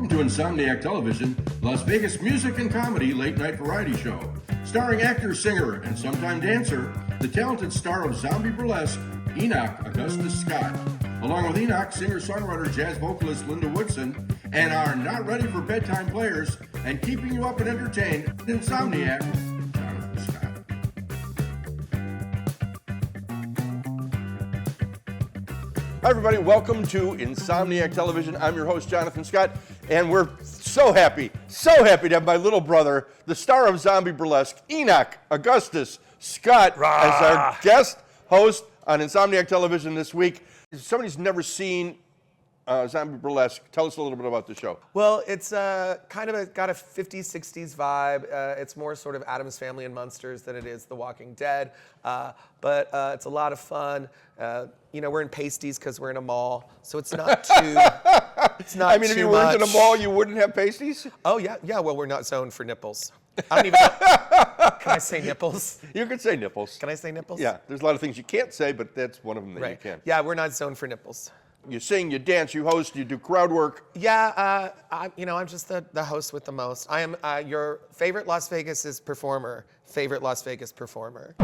Welcome to Insomniac Television, Las Vegas music and comedy late-night variety show. Starring actor, singer, and sometime dancer, the talented star of zombie burlesque, Enoch Augustus Scott. Along with Enoch, singer-songwriter, jazz vocalist Linda Woodson, and our not-ready-for-bedtime players, and keeping you up and entertained, Insomniac, Jonathan Scott. Hi everybody, welcome to Insomniac Television. I'm your host, Jonathan Scott, and we're so happy to have my little brother, the star of zombie burlesque, Enoch Augustus Scott, as our guest host on Insomniac Television this week. If somebody's never seen zombie burlesque, tell us a little bit about the show. Well, it's got a 50s, 60s vibe. It's more sort of Addams Family and Munsters than it is The Walking Dead. But it's a lot of fun. We're in pasties because we're in a mall, so it's not too. It's not. I mean, if you weren't in a mall, you wouldn't have pasties? Oh yeah. Well, we're not zoned for nipples. I don't even know. Can I say nipples? You can say nipples. Can I say nipples? Yeah, there's a lot of things you can't say, but that's one of them that you can. Yeah, we're not zoned for nipples. You sing, you dance, you host, you do crowd work. Yeah, I'm just the host with the most. I am your favorite Las Vegas performer. Favorite Las Vegas performer.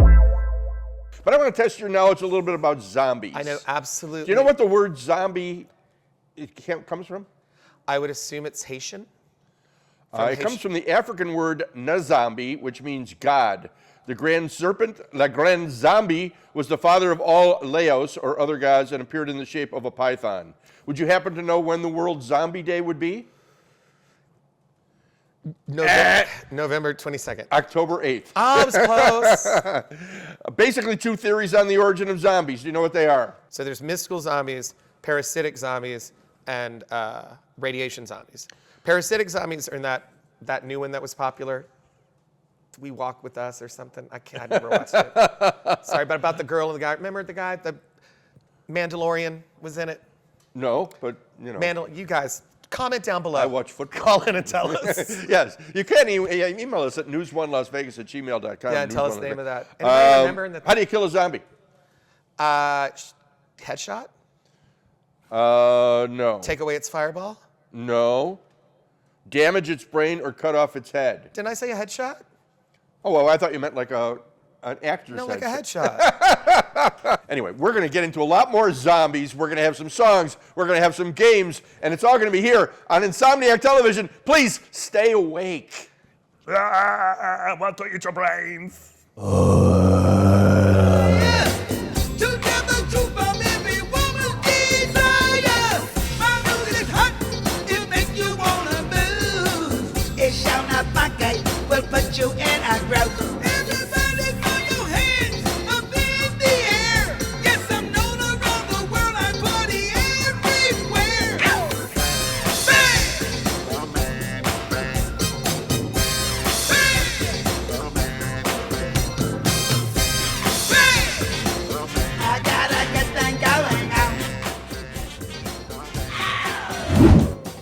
But I want to test your knowledge a little bit about zombies. I know, absolutely. Do you know what the word zombie comes from? I would assume it's Haitian. It comes from the African word nazambi, which means God. The grand serpent, la grande zombie, was the father of all Laos or other gods and appeared in the shape of a python. Would you happen to know when the World Zombie Day would be? November 22nd. October 8th. Oh, I was close. Basically, two theories on the origin of zombies. Do you know what they are? So there's mystical zombies, parasitic zombies, and radiation zombies. Parasitic zombies are in that new one that was popular. We Walk With Us or something. I never watched it. Sorry, but about the girl and the guy. Remember the guy? The Mandalorian was in it? No, but you guys, comment down below. I watch football. Call in and tell us. Yes, you can email us at news1lasvegas@gmail.com. Yeah, and tell us the name of that. Anybody remember how do you kill a zombie? Headshot? No. Take away its fireball? No. Damage its brain or cut off its head. Didn't I say a headshot? Oh, well, I thought you meant like an actor's No, headshot. like a headshot. Anyway, we're going to get into a lot more zombies. We're going to have some songs. We're going to have some games. And it's all going to be here on Insomniac Television. Please stay awake. I want to eat your brains. Put you in a growth. Everybody throw your hands up in the air. Yes, I'm known around the world. I party everywhere. Bang! Bang! Bang! I got a good thing going on.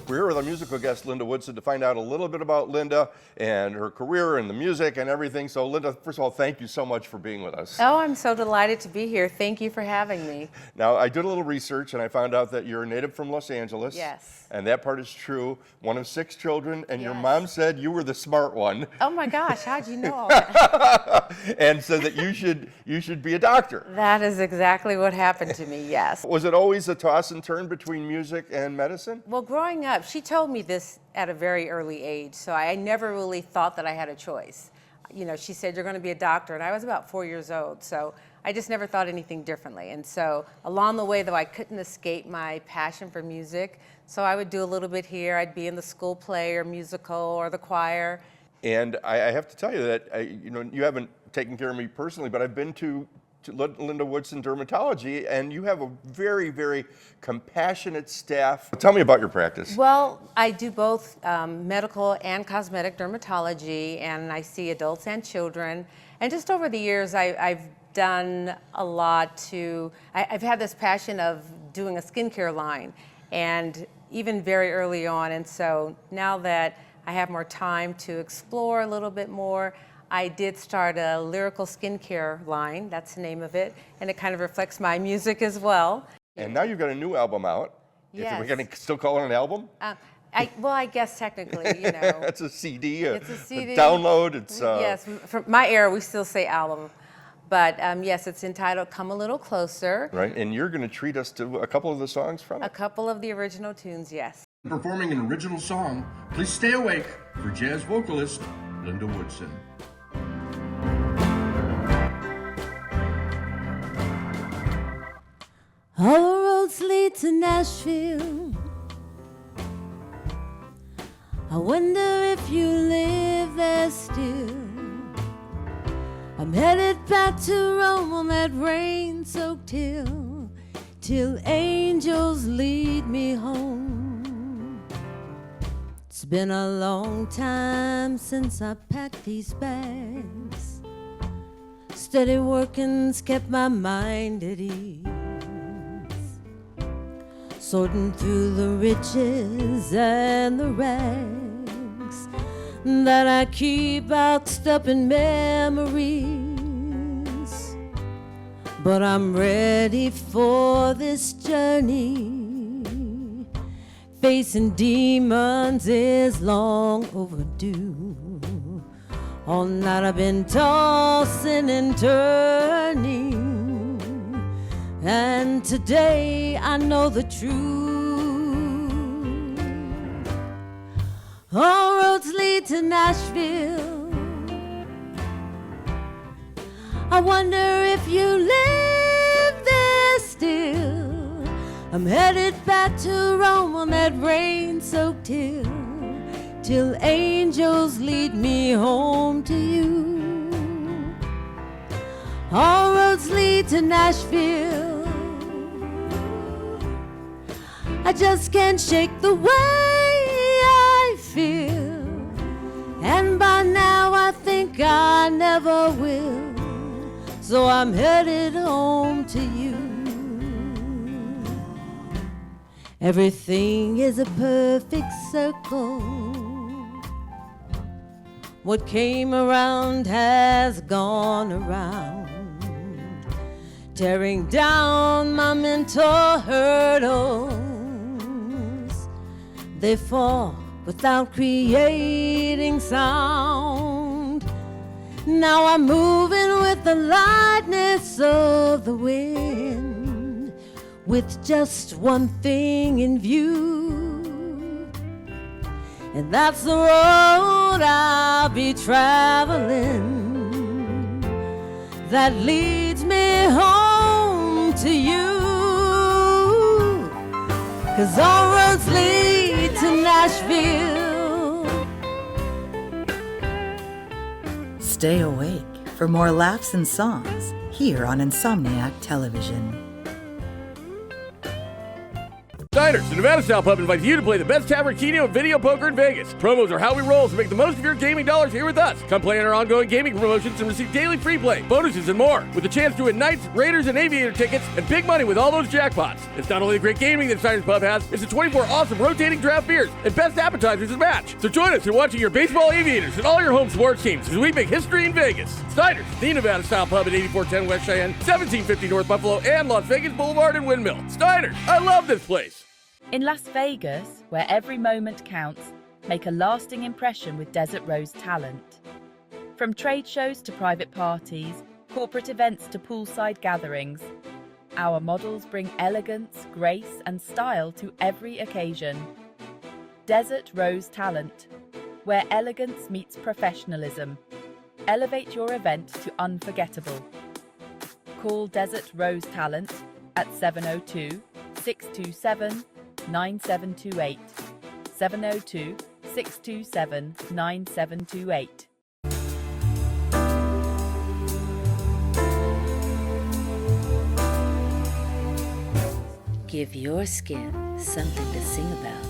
We're here with our musical guest, Linda Woodson, to find out a little bit about Linda and her career and the music and everything. So, Linda, first of all, thank you so much for being with us. Oh, I'm so delighted to be here. Thank you for having me. Now, I did a little research, and I found out that you're a native from Los Angeles. Yes. And that part is true. One of 6 children, and your Yes. mom said you were the smart one. Oh my gosh, how'd you know all that? And said that you should be a doctor. That is exactly what happened to me, yes. Was it always a toss and turn between music and medicine? Well, growing up, she told me this at a very early age, so I never really thought that I had a choice. She said, you're going to be a doctor, and I was about 4 years old, so I just never thought anything differently. And so along the way, though, I couldn't escape my passion for music, so I would do a little bit here. I'd be in the school play or musical or the choir. And I have to tell you that, you haven't taken care of me personally, but I've been to Linda Woodson Dermatology, and you have a very, very compassionate staff. Tell me about your practice. Well, I do both medical and cosmetic dermatology, and I see adults and children. And just over the years, I've done a lot I've had this passion of doing a skincare line, and even very early on. And so now that I have more time to explore a little bit more, I did start a lyrical skincare line, that's the name of it, and it kind of reflects my music as well. And now you've got a new album out. Yes. We're going to still call it an album? I guess technically, you know. It's a CD. It's a CD. Download. It's Yes, from my era, we still say album. But yes, it's entitled Come a Little Closer. right. And you're going to treat us to a couple of the songs from A it. couple of the original tunes, yes. Performing an original song, please stay awake for jazz vocalist Linda Woodson. All the roads lead to Nashville. I wonder if you live there still. I'm headed back to Rome on that rain-soaked hill, till angels lead me home. It's been a long time since I packed these bags. Steady working's kept my mind at ease, sorting through the riches and the rags that I keep boxed up in memories. But I'm ready for this journey. Facing demons is long overdue. All night I've been tossing and turning, and today I know the truth. All roads lead to Nashville. I wonder if you live there still. I'm headed back to Rome on that rain-soaked hill, till angels lead me home to you. All roads lead to Nashville. I just can't shake the way I feel, and by now I think I never will. So I'm headed home to you. Everything is a perfect circle. What came around has gone around, tearing down my mental hurdles. They fall without creating sound. Now I'm moving with the lightness of the wind, with just one thing in view, and that's the road I'll be traveling, that leads me home to you. 'Cause all roads lead to Nashville. Stay awake for more laughs and songs here on Insomniac Television. Diners, the Nevada Style Pub invites you to play the best tavern, keno, and video poker in Vegas. Promos are how we roll, so make the most of your gaming dollars here with us. Come play in our ongoing gaming promotions and receive daily free play, bonuses, and more, with a chance to win Knights, Raiders, and Aviator tickets and big money with all those jackpots. It's not only the great gaming that Diners Pub has, it's the 24 awesome rotating draft beers and best appetizers to match. So join us in watching your baseball, Aviators, and all your home sports teams as we make history in Vegas. Diners, the Nevada Style Pub at 8410 West Cheyenne, 1750 North Buffalo, and Las Vegas Boulevard and Windmill. Diners, I love this place. In Las Vegas, where every moment counts, make a lasting impression with Desert Rose talent. From trade shows to private parties, corporate events to poolside gatherings, our models bring elegance, grace, and style to every occasion. Desert Rose talent, where elegance meets professionalism. Elevate your event to unforgettable. Call Desert Rose Talent at 702-627-9728. 702-627-9728. Give your skin something to sing about.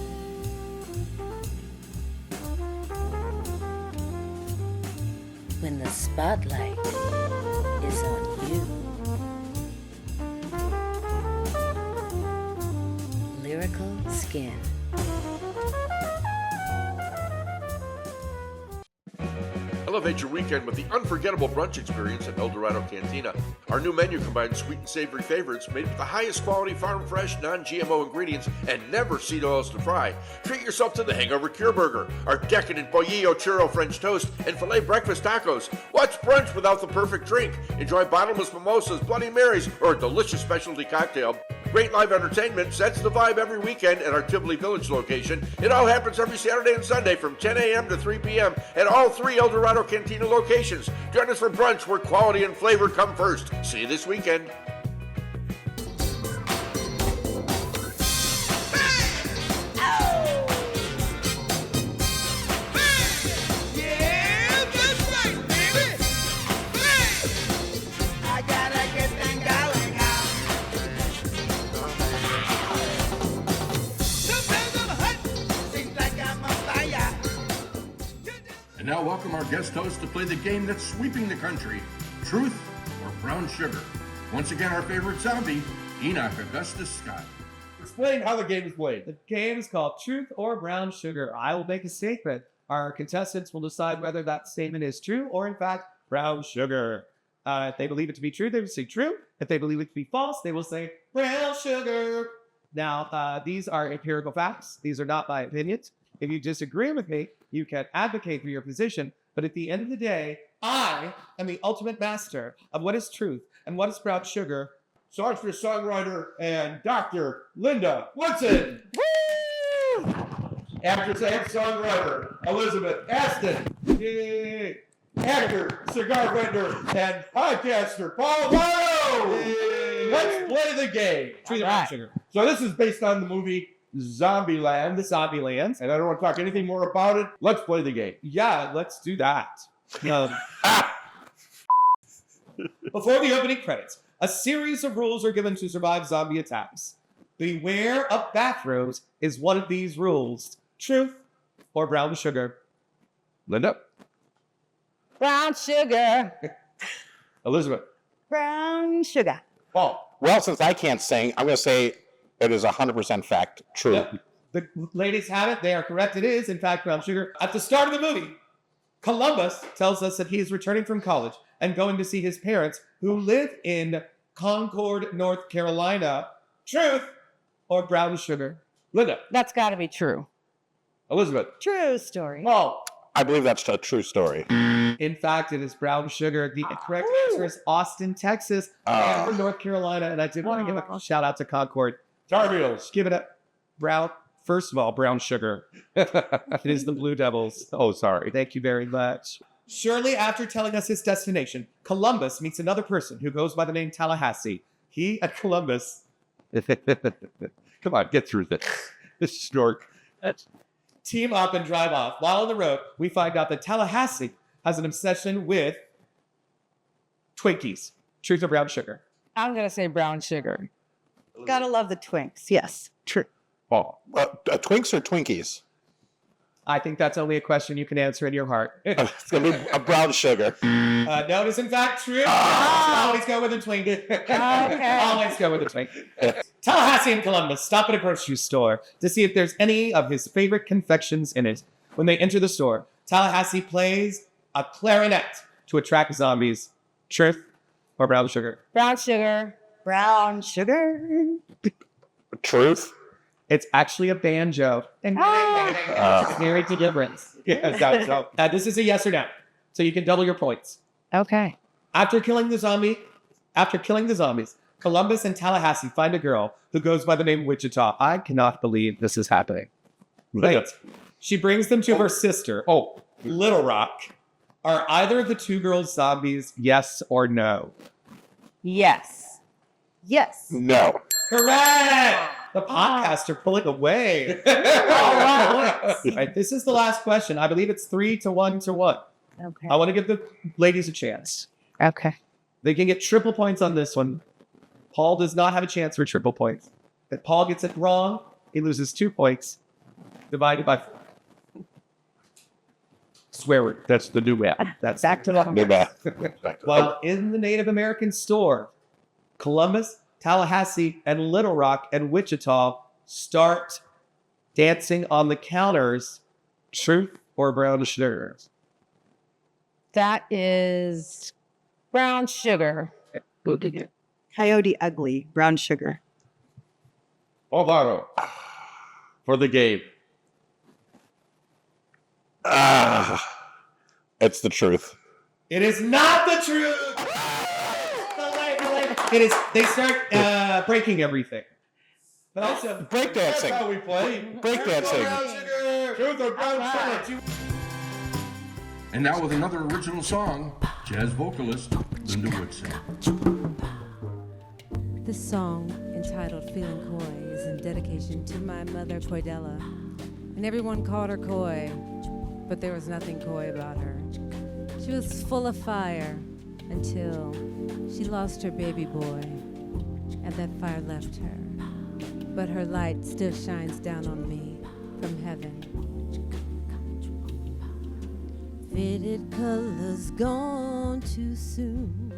When the spotlight is on you. Lyrical Skin. Hello, Elevate your weekend with the unforgettable brunch experience at El Dorado Cantina. Our new menu combines sweet and savory favorites made with the highest quality farm-fresh, non-GMO ingredients and never seed oils to fry. Treat yourself to the Hangover Cure Burger, our decadent Bollillo Churro French toast, and filet breakfast tacos. What's brunch without the perfect drink? Enjoy bottomless mimosas, Bloody Marys, or a delicious specialty cocktail. Great live entertainment sets the vibe every weekend at our Tivoli Village location. It all happens every Saturday and Sunday from 10 a.m. to 3 p.m. at all 3 El Dorado Cantina locations. Join us for brunch where quality and flavor come first. See you this weekend. Yeah, that's right, baby. I gotta get that going on. Sometimes I'm hot, seems like I'm on fire. And now welcome our guest host to play the game that's sweeping the country, Truth or Brown Sugar. Once again, our favorite zombie, Enoch Augustus Scott. Explain how the game is played. The game is called Truth or Brown Sugar. I will make a statement. Our contestants will decide whether that statement is true or, in fact, brown sugar. If they believe it to be true, they will say true. If they believe it to be false, they will say brown sugar. Now, these are empirical facts. These are not my opinions. If you disagree with me, you can advocate for your position. But at the end of the day, I am the ultimate master of what is truth and what is brown sugar. Songstress, songwriter, and Dr. Linda Woodson. Woo! Actress and songwriter, Elizabeth Aston. Yay! Actor, cigar vendor, and podcaster, Paul Lotto. Let's play the game. Truth or brown sugar. So this is based on the movie Zombieland. Zombieland. And I don't want to talk anything more about it. Let's play the game. Yeah, let's do that. Before the opening credits, a series of rules are given to survive zombie attacks. Beware of bathrooms is one of these rules. Truth or brown sugar? Linda. Brown sugar. Elizabeth. Brown sugar. Paul. Well, since I can't sing, I'm going to say it is 100% fact true. Yep. The ladies have it. They are correct. It is, in fact, brown sugar. At the start of the movie, Columbus tells us that he is returning from college and going to see his parents who live in Concord, North Carolina. Truth or brown sugar? Linda. That's got to be true. Elizabeth. True story. Paul. I believe that's a true story. In fact, it is brown sugar. The correct answer is Austin, Texas. And from North Carolina. And I did want to give a shout out to Concord. Tar Heels. Give it a brown. First of all, brown sugar. It is the Blue Devils. Oh, sorry. Thank you very much. Shortly after telling us his destination, Columbus meets another person who goes by the name Tallahassee. He and Columbus. Come on, get through this. This snort. Team up and drive off. While on the road, we find out that Tallahassee has an obsession with Twinkies. Truth or brown sugar? I'm going to say brown sugar. Gotta love the Twinks. Yes. True. Paul. Twinks or Twinkies? I think that's only a question you can answer in your heart. It's going to be a brown sugar. No, it is in fact true. Always go with a Twinkie. Okay. Always go with a Twinkie. Tallahassee and Columbus stop at a grocery store to see if there's any of his favorite confections in it. When they enter the store, Tallahassee plays a clarinet to attract zombies. Truth or brown sugar? Brown sugar. Brown sugar. Truth? It's actually a banjo. Very the difference. Yeah, so, this is a yes or no. So you can double your points. Okay. After killing the zombies, Columbus and Tallahassee find a girl who goes by the name Wichita. I cannot believe this is happening. Right. She brings them to her sister, Little Rock. Are either of the two girls zombies, yes or no? Yes. Yes. No. Correct! The podcasts are pulling away. All right, this is the last question. I believe it's 3-1 to 1. Okay. I want to give the ladies a chance. Okay. They can get triple points on this one. Paul does not have a chance for triple points. If Paul gets it wrong, he loses 2 points. Divided by 4. Swear word. That's the new math. That's Back to the New math. While in the Native American store, Columbus, Tallahassee, and Little Rock and Wichita start dancing on the counters. Truth or brown sugar? That is brown sugar. Coyote Ugly, brown sugar. Alvaro, for the game. It's the truth. It is not the truth. It is. They start breaking everything. But also, Breakdancing. That's how we play. Breakdancing. Truth or brown sugar. And now with another original song, jazz vocalist Linda Woodson. This song, entitled Feeling Coy, is in dedication to my mother, Coydella. And everyone called her coy, but there was nothing coy about her. She was full of fire until she lost her baby boy, and that fire left her. But her light still shines down on me from heaven. Faded colors gone too soon.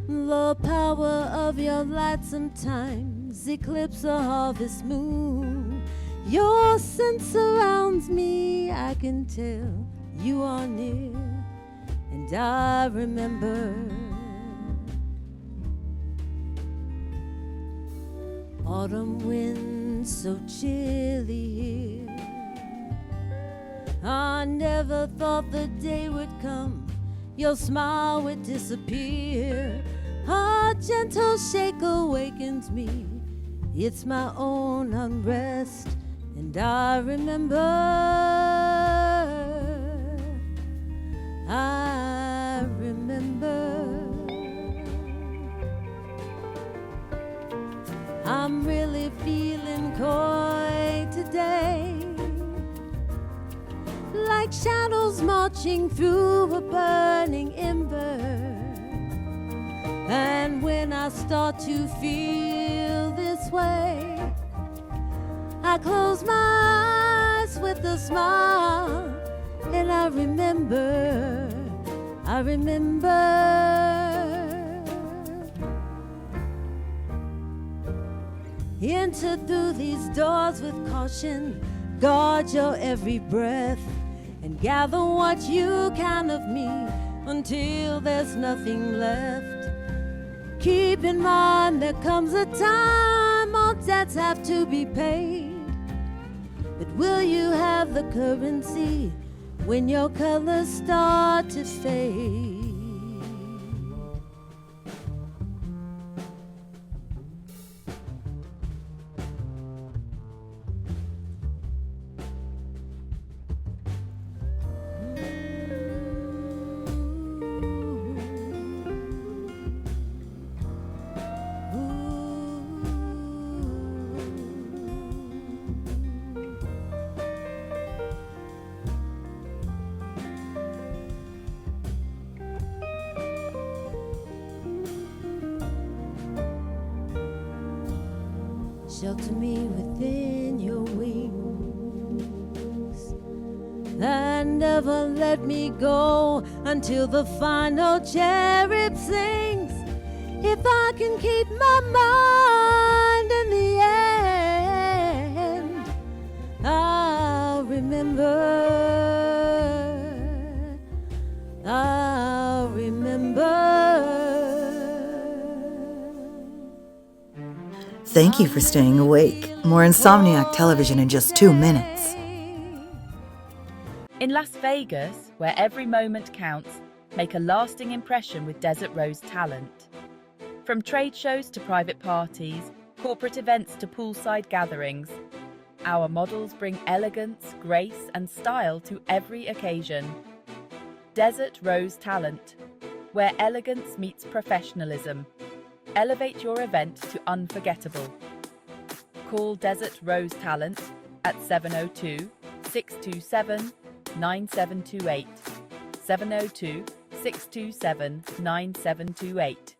The power of your light sometimes eclipse a harvest moon. Your scent surrounds me, I can tell you are near, and I remember autumn wind so chilly here. I never thought the day would come, your smile would disappear. A gentle shake awakens me, it's my own unrest, and I remember, I'm really feeling coy today, like shadows marching through a burning ember. And when I start to feel this way, I close my eyes with a smile, and I remember. Enter through these doors with caution, guard your every breath, and gather what you can of me until there's nothing left. Keep in mind there comes a time all debts have to be paid, but will you have the currency when your colors start to fade? Shelter me within your wings, and never let me go until the final cherub sings. If I can keep my mind in the end, I'll remember. Thank you for staying awake. More Insomniac television in just 2 minutes. In Las Vegas, where every moment counts, make a lasting impression with Desert Rose talent. From trade shows to private parties, corporate events to poolside gatherings, our models bring elegance, grace, and style to every occasion. Desert Rose talent, where elegance meets professionalism. Elevate your event to unforgettable. Call Desert Rose Talent at 702-627-9728. 702-627-9728.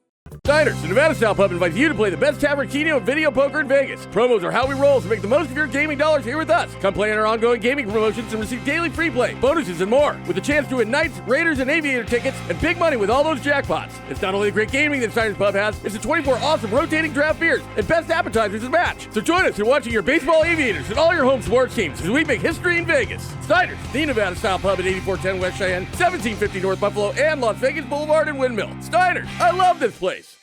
Diners, the Nevada Style Pub, invites you to play the best tavern, keno, and video poker in Vegas. Promos are how we roll, so make the most of your gaming dollars here with us. Come play in our ongoing gaming promotions and receive daily free play, bonuses, and more, with a chance to win Knights, Raiders, and Aviator tickets and big money with all those jackpots. It's not only the great gaming that Diners Pub has, it's the 24 awesome rotating draft beers and best appetizers to match. So join us in watching your baseball Aviators and all your home sports teams as we make history in Vegas. Diners, the Nevada Style Pub at 8410 West Cheyenne, 1750 North Buffalo, and Las Vegas Boulevard and Windmill. Diners, I love this place.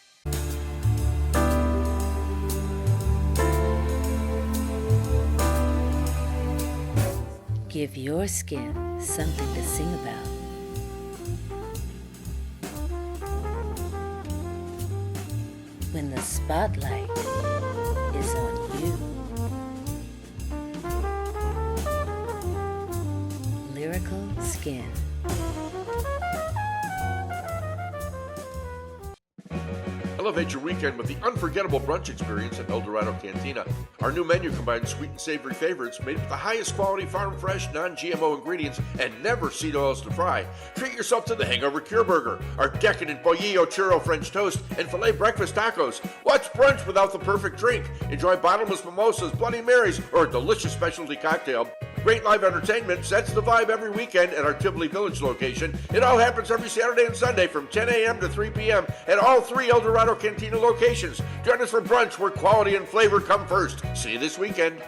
Give your skin something to sing about. When the spotlight is on you. Lyrical Skin. Elevate your weekend with the unforgettable brunch experience at El Dorado Cantina. Our new menu combines sweet and savory favorites made with the highest quality farm-fresh, non-GMO ingredients and never seed oils to fry. Treat yourself to the Hangover Cure Burger, our decadent Bollillo Churro French Toast, and filet breakfast tacos. What's brunch without the perfect drink? Enjoy bottomless mimosas, Bloody Marys, or a delicious specialty cocktail. Great live entertainment sets the vibe every weekend at our Tivoli Village location. It all happens every Saturday and Sunday from 10 a.m. to 3 p.m. at all 3 El Dorado Cantina locations. Join us for brunch where quality and flavor come first. See you this weekend.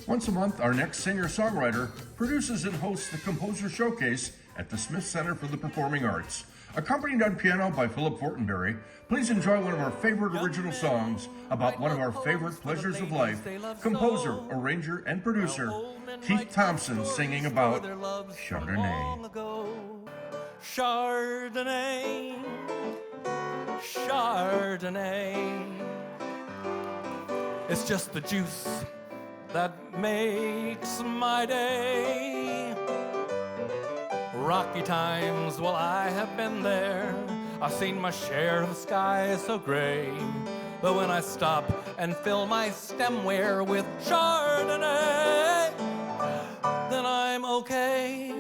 Once a month, our next singer-songwriter produces and hosts the Composer Showcase at the Smith Center for the Performing Arts. Accompanied on piano by Philip Fortenberry, please enjoy one of our favorite original songs about one of our favorite pleasures of life, composer, arranger, and producer Keith Thompson singing about Chardonnay. Chardonnay, Chardonnay. It's just the juice that makes my day. Rocky times, well, I have been there. I've seen my share of the sky so gray. But when I stop and fill my stemware with Chardonnay, then I'm okay.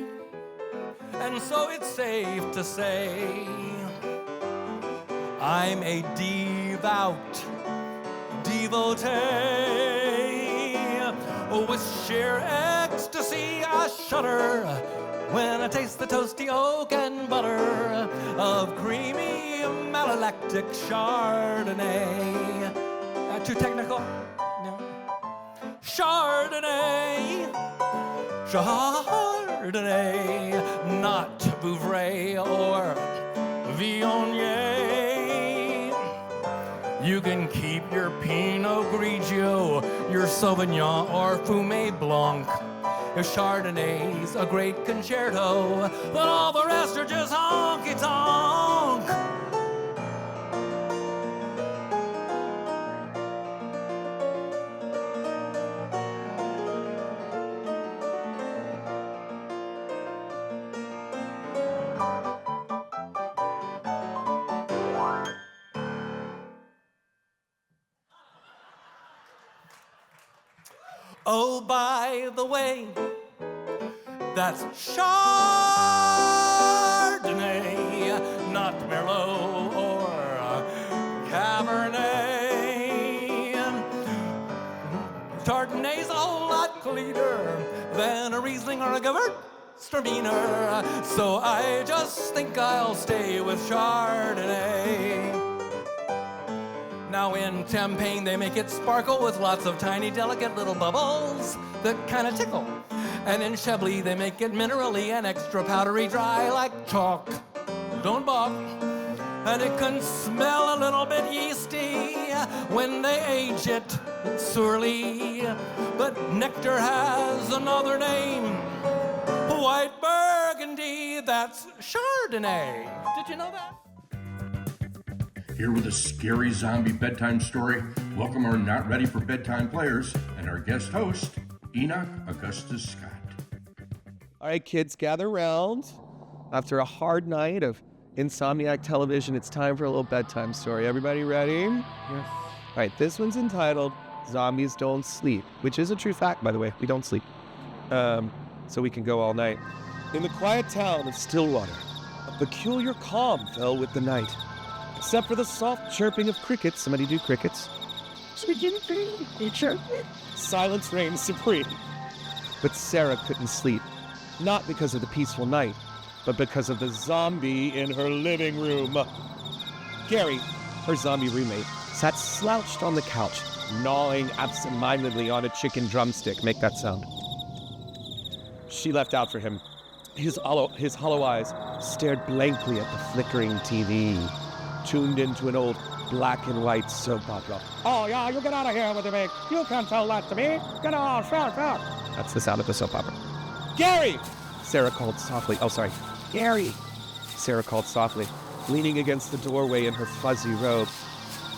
And so it's safe to say I'm a devout devotee. With sheer ecstasy I shudder when I taste the toasty oak and butter of creamy malolactic Chardonnay. Too technical? No. Chardonnay, Chardonnay, not Vouvray or Viognier. You can keep your Pinot Grigio, your Sauvignon or Fumé Blanc. If Chardonnay's a great concerto, then all the rest are just honky-tonk. Oh, by the way, that's Chardonnay, not Merlot or Cabernet. Chardonnay's a whole lot cleaner than a Riesling or a Gewürztraminer, so I just think I'll stay with Chardonnay. Now in Champagne they make it sparkle with lots of tiny delicate little bubbles that kind of tickle. And in Chablis they make it minerally and extra powdery dry like chalk. Don't balk. And it can smell a little bit yeasty when they age it surely. But nectar has another name, white Burgundy. Burgundy, that's Chardonnay. Did you know that? Here with a scary zombie bedtime story, welcome our not ready for bedtime players and our guest host, Enoch Augustus Scott. All right, kids, gather round. After a hard night of Insomniac television, it's time for a little bedtime story. Everybody ready? Yes. All right, this one's entitled Zombies Don't Sleep, which is a true fact, by the way. We don't sleep. So we can go all night. In the quiet town of Stillwater, a peculiar calm fell with the night. Except for the soft chirping of crickets. Somebody do crickets. Silence reigned supreme. But Sarah couldn't sleep. Not because of the peaceful night, but because of the zombie in her living room. Gary, her zombie roommate, sat slouched on the couch, gnawing absent-mindedly on a chicken drumstick. Make that sound. She left out for him. His hollow eyes stared blankly at the flickering TV, tuned into an old black and white soap opera. Oh, yeah, you get out of here with me. You can't tell that to me. Get out, shout. That's the sound of the soap opera. Gary! Sarah called softly. Oh, sorry. Gary! Sarah called softly, leaning against the doorway in her fuzzy robe.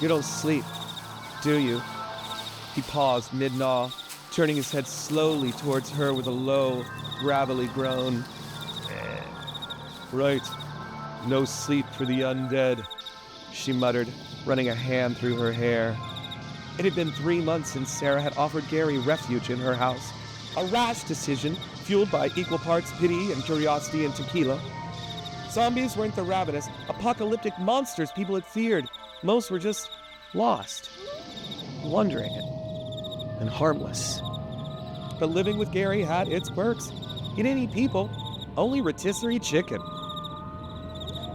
You don't sleep, do you? He paused mid-gnaw, turning his head slowly towards her with a low, gravelly groan. Right. No sleep for the undead, she muttered, running a hand through her hair. It had been 3 months since Sarah had offered Gary refuge in her house. A rash decision, fueled by equal parts pity and curiosity and tequila. Zombies weren't the ravenous, apocalyptic monsters people had feared. Most were just lost, wandering, and harmless. But living with Gary had its perks. He didn't eat people, only rotisserie chicken.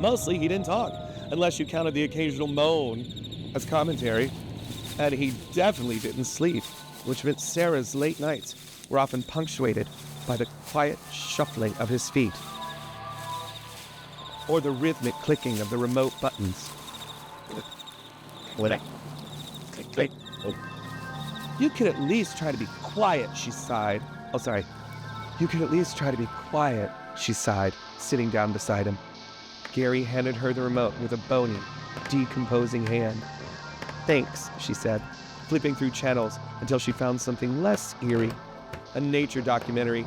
Mostly he didn't talk, unless you counted the occasional moan as commentary. And he definitely didn't sleep, which meant Sarah's late nights were often punctuated by the quiet shuffling of his feet, or the rhythmic clicking of the remote buttons. You could at least try to be quiet, she sighed. Oh, sorry. You could at least try to be quiet, she sighed, sitting down beside him. Gary handed her the remote with a bony, decomposing hand. Thanks, she said, flipping through channels until she found something less eerie. A nature documentary.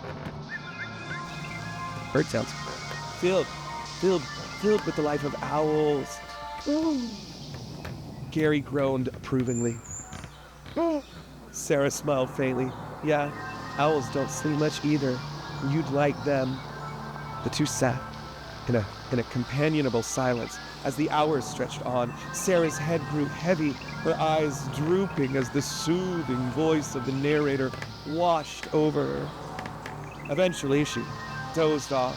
Bird sounds. Filled with the life of owls. Gary groaned approvingly. Sarah smiled faintly. Yeah, owls don't sleep much either. You'd like them. The two sat in a companionable silence as the hours stretched on. Sarah's head grew heavy, her eyes drooping as the soothing voice of the narrator washed over her. Eventually, she dozed off,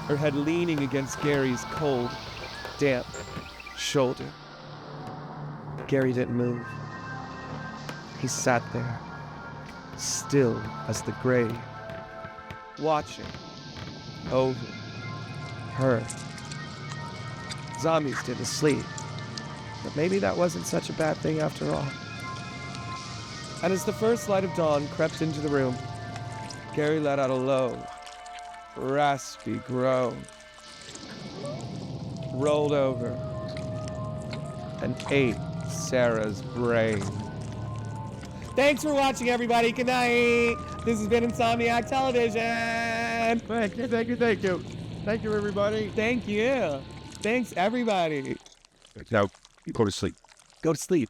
her head leaning against Gary's cold, damp shoulder. Gary didn't move. He sat there, still as the grave, watching over her. Zombies didn't sleep, but maybe that wasn't such a bad thing after all. And as the first light of dawn crept into the room, Gary let out a low, raspy groan, rolled over, and ate Sarah's brain. Thanks for watching, everybody. Good night. This has been Insomniac Television. Thank you. Thank you, everybody. Thank you. Thanks, everybody. Now, go to sleep. Go to sleep.